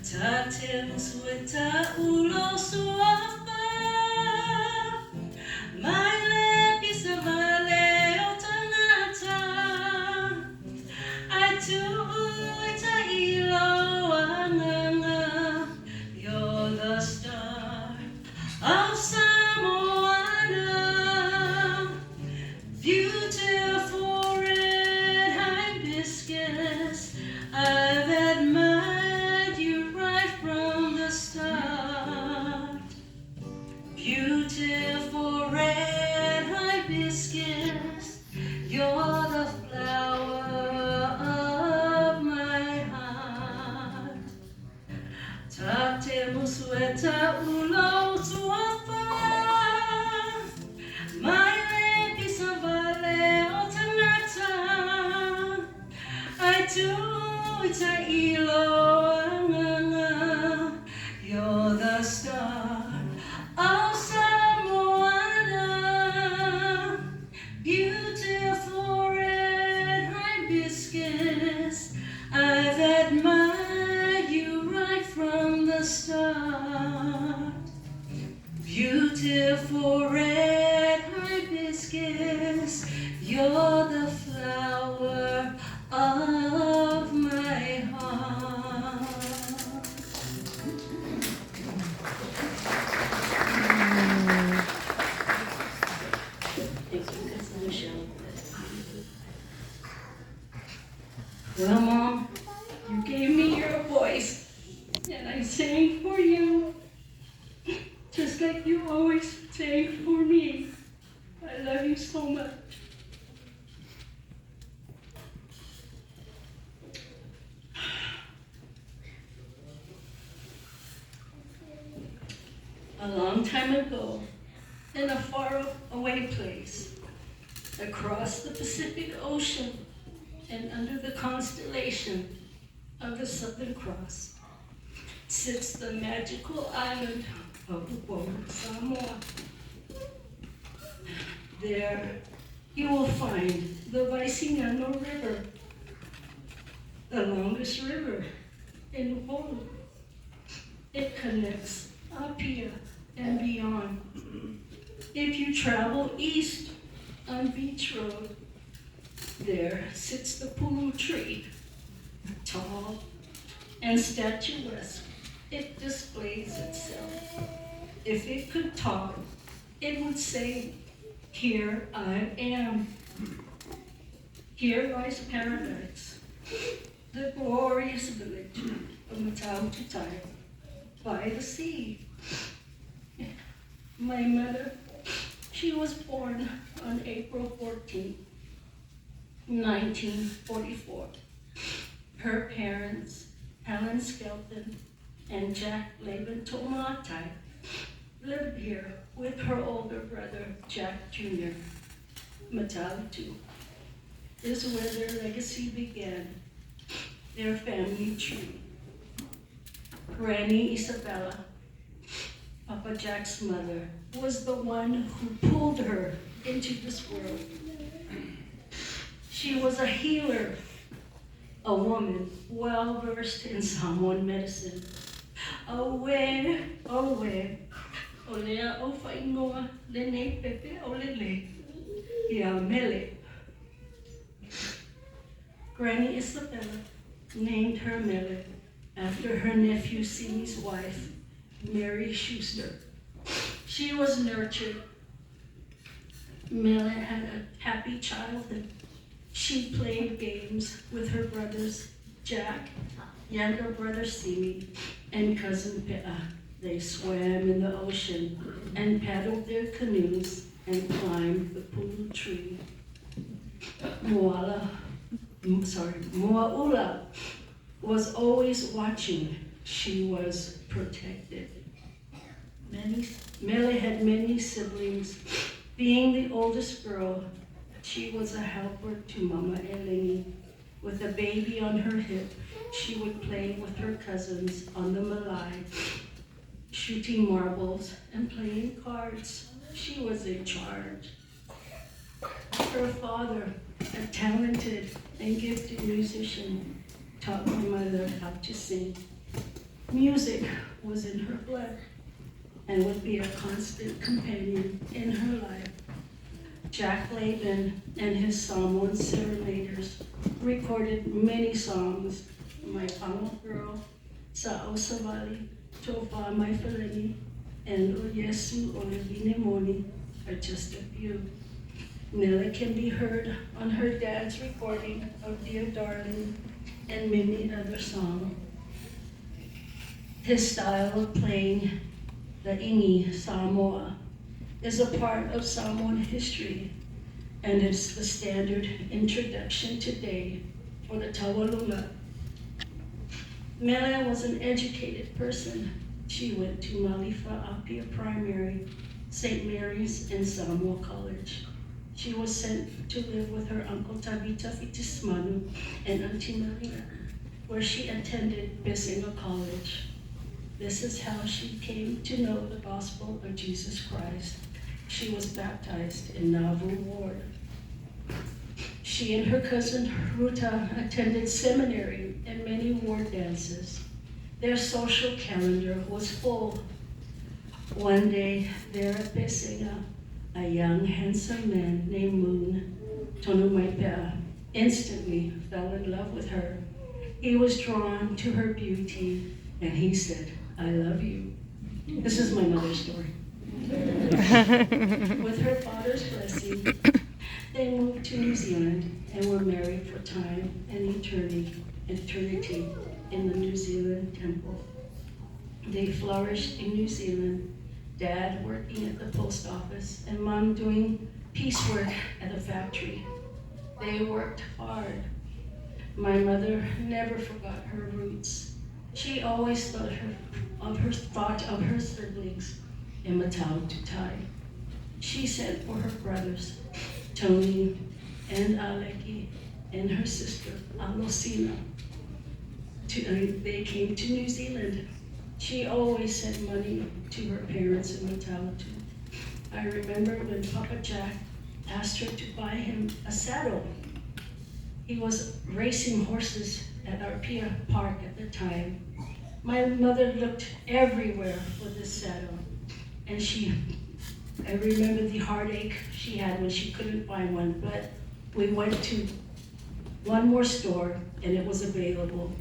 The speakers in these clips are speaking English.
Tatem sueta ulo suafa, maile pisavale otanata. I do ita ilo anganga. You're the star of Samoana, beautiful red hibiscus. I've admired you right from the start. Beautiful red hibiscus, you're the flower of my heart. Tate musueta ulo suafa, maile pisavale otanata. I do ita ilo anganga. You're the star of Samoana, beautiful red hibiscus. I've admired you right from the start. Beautiful red hibiscus, you're the flower of my heart. Thank you, Cousin Michelle. Well, Mom, you gave me your voice, and I sang for you, just like you always sang for me. I love you so much. A long time ago, in a far away place, across the Pacific Ocean and under the constellation of the Southern Cross, sits the magical island of Samoa. There you will find the Vaisingano River, the longest river in the world. It connects Apia and beyond. If you travel east on Beach Road, there sits the pulu tree, tall and statuesque. It displays itself. If it could talk, it would say, "Here I am." Here lies paradise, the glorious village of Mataututai by the sea. My mother, she was born on April 14, 1944. Her parents, Helen Skelton and Jack Laban Tomatai, lived here with her older brother, Jack Jr. Matautu is where their legacy began, their family tree. Granny Isabella, Papa Jack's mother, was the one who pulled her into this world. She was a healer, a woman well versed in Samoan medicine. Awe, olea o whaingoa, lene pepe o lele, ia mele. Granny Isabella named her Mele after her nephew Simi's wife, Mary Schuster. She was nurtured. Mele had a happy childhood. She played games with her brothers, Jack, younger brother Simi, and cousin Pe'a. They swam in the ocean and paddled their canoes and climbed the pulu tree. Moa'ula was always watching. She was protected. Mele had many siblings. Being the oldest girl, she was a helper to Mama Eleni. With a baby on her hip, she would play with her cousins on the malai, shooting marbles and playing cards. She was in charge. Her father, a talented and gifted musician, taught my mother how to sing. Music was in her blood and would be a constant companion in her life. Jack Laban and his Psalm 1 serenaders recorded many songs. My Pango Girl, Sa Osavali, Tofa Mai Feleni, and O Yesu O Levinemoni are just a few. Nella can be heard on her dad's recording of Dear Darling and many other songs. His style of playing the ingi Samoa is a part of Samoan history, and it's the standard introduction today for the Tawalula. Mela was an educated person. She went to Malifa Apia Primary, St. Mary's, and Samoa College. She was sent to live with her Uncle Tabita Fitismanu and Auntie Maria, where she attended Besenga College. This is how she came to know the gospel of Jesus Christ. She was baptized in Nauvoo Ward. She and her cousin Ruta attended seminary and many ward dances. Their social calendar was full. One day, there at Besenga, a young, handsome man named Moon, Tonumaipe'a, instantly fell in love with her. He was drawn to her beauty, and he said, "I love you." This is my mother's story. With her father's blessing, they moved to New Zealand and were married for time and eternity in the New Zealand temple. They flourished in New Zealand, Dad working at the post office and Mom doing piecework at a factory. They worked hard. My mother never forgot her roots. She always thought of her siblings in Matau Tutai. She sent for her brothers, Tony and Aleki, and her sister, Alosina. They came to New Zealand. She always sent money to her parents in Matautu. I remember when Papa Jack asked her to buy him a saddle. He was racing horses at Arpia Park at the time. My mother looked everywhere for this saddle, and I remember the heartache she had when she couldn't find one, but we went to one more store and it was available.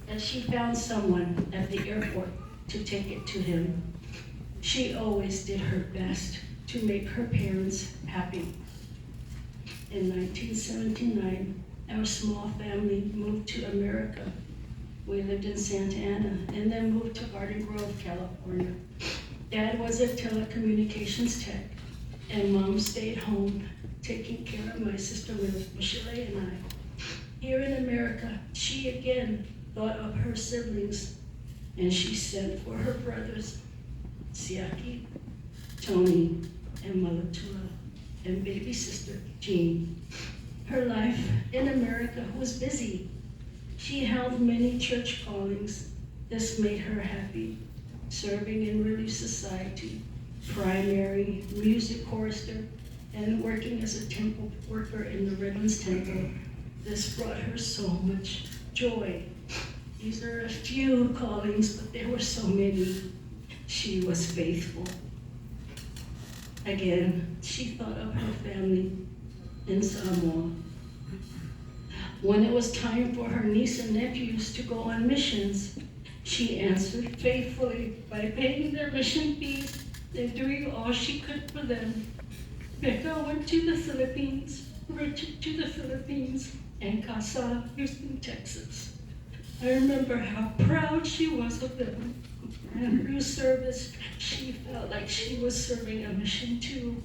And she found someone at the airport to take it to him. She always did her best to make her parents happy. In 1979, our small family moved to America. We lived in Santa Ana and then moved to Garden Grove, California. Dad was a telecommunications tech, and Mom stayed home taking care of my sister Michelle and I. Here in America, she again thought of her siblings, and she sent for her brothers, Siaki, Tony, and Malatula, and baby sister, Jean. Her life in America was busy. She held many church callings. This made her happy. Serving in Relief Society, primary, music chorister, and working as a temple worker in the Redlands Temple. This brought her so much joy. These are a few callings, but there were so many. She was faithful. Again, she thought of her family in Samoa. When it was time for her niece and nephews to go on missions, she answered faithfully by paying their mission fees and doing all she could for them. Becca went to the Philippines, Richard to the Philippines, and Casa, Houston, Texas. I remember how proud she was of them. And through service, she felt like she was serving a mission too.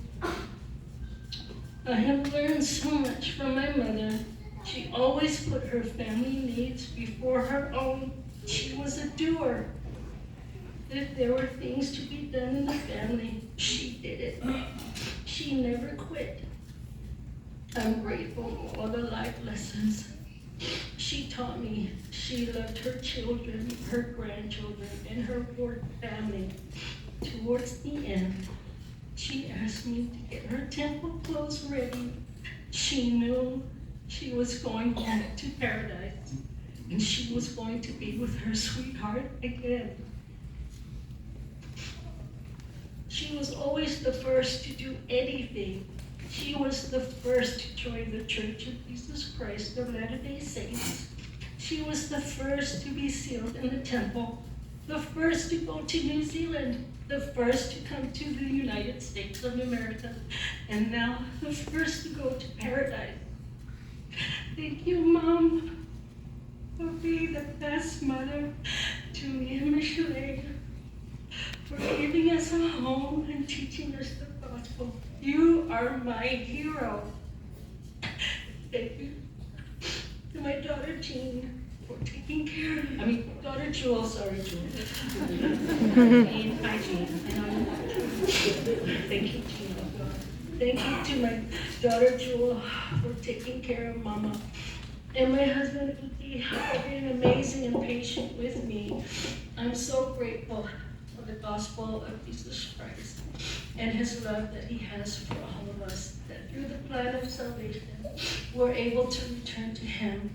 I have learned so much from my mother. She always put her family needs before her own. She was a doer. If there were things to be done in the family, she did it. She never quit. I'm grateful for all the life lessons she taught me. She loved her children, her grandchildren, and her work family. Towards the end, she asked me to get her temple clothes ready. She knew she was going back to paradise. and she was going to be with her sweetheart again. She was always the first to do anything. She was the first to join the Church of Jesus Christ of Latter-day Saints. She was the first to be sealed in the temple, the first to go to New Zealand, the first to come to the United States of America, and now the first to go to paradise. Thank you, Mom, for being the best mother to me and Michelle, for giving us a home and teaching us the gospel. You are my hero. Thank you to my daughter Jean for taking care of me. Daughter Jewel, sorry, Jewel. Jean, hi Jean. I know you want to. Thank you, Jean. Thank you to my daughter Jewel for taking care of Mama. And my husband, Uti, for being amazing and patient with me. I'm so grateful for the gospel of Jesus Christ and his love that he has for all of us, that through the plan of salvation, we're able to return to him.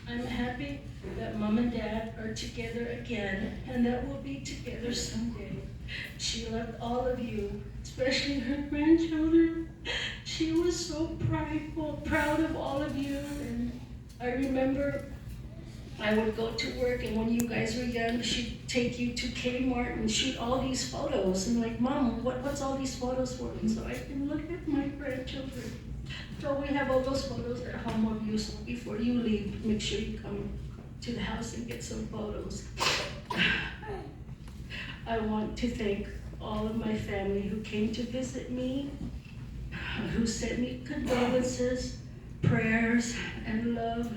I'm happy that Mom and Dad are together again, and that we'll be together someday. She loved all of you, especially her grandchildren. She was so prideful, proud of all of you, and I remember I would go to work, and when you guys were young, she'd take you to Kmart and shoot all these photos. And like, Mom, what's all these photos for? And so I can look at my grandchildren. So we have all those photos at home of you. So before you leave, make sure you come to the house and get some photos. I want to thank all of my family who came to visit me, who sent me condolences, prayers, and love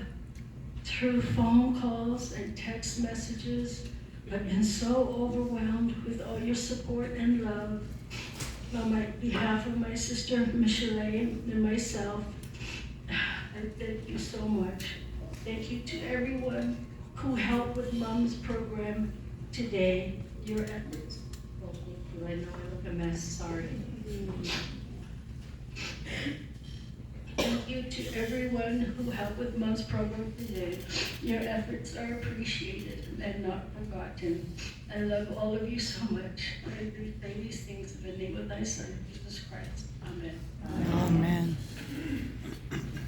through phone calls and text messages. I've been so overwhelmed with all your support and love. On behalf of my sister Michelle and myself, I thank you so much. Thank you to everyone who helped with Mom's program today. Your efforts. Well, thank you. I know I look a mess. Sorry. Thank you to everyone who helped with Mom's program today. Your efforts are appreciated and not forgotten. I love all of you so much. I do say these things in the name of thy Son, Jesus Christ. Amen. Amen.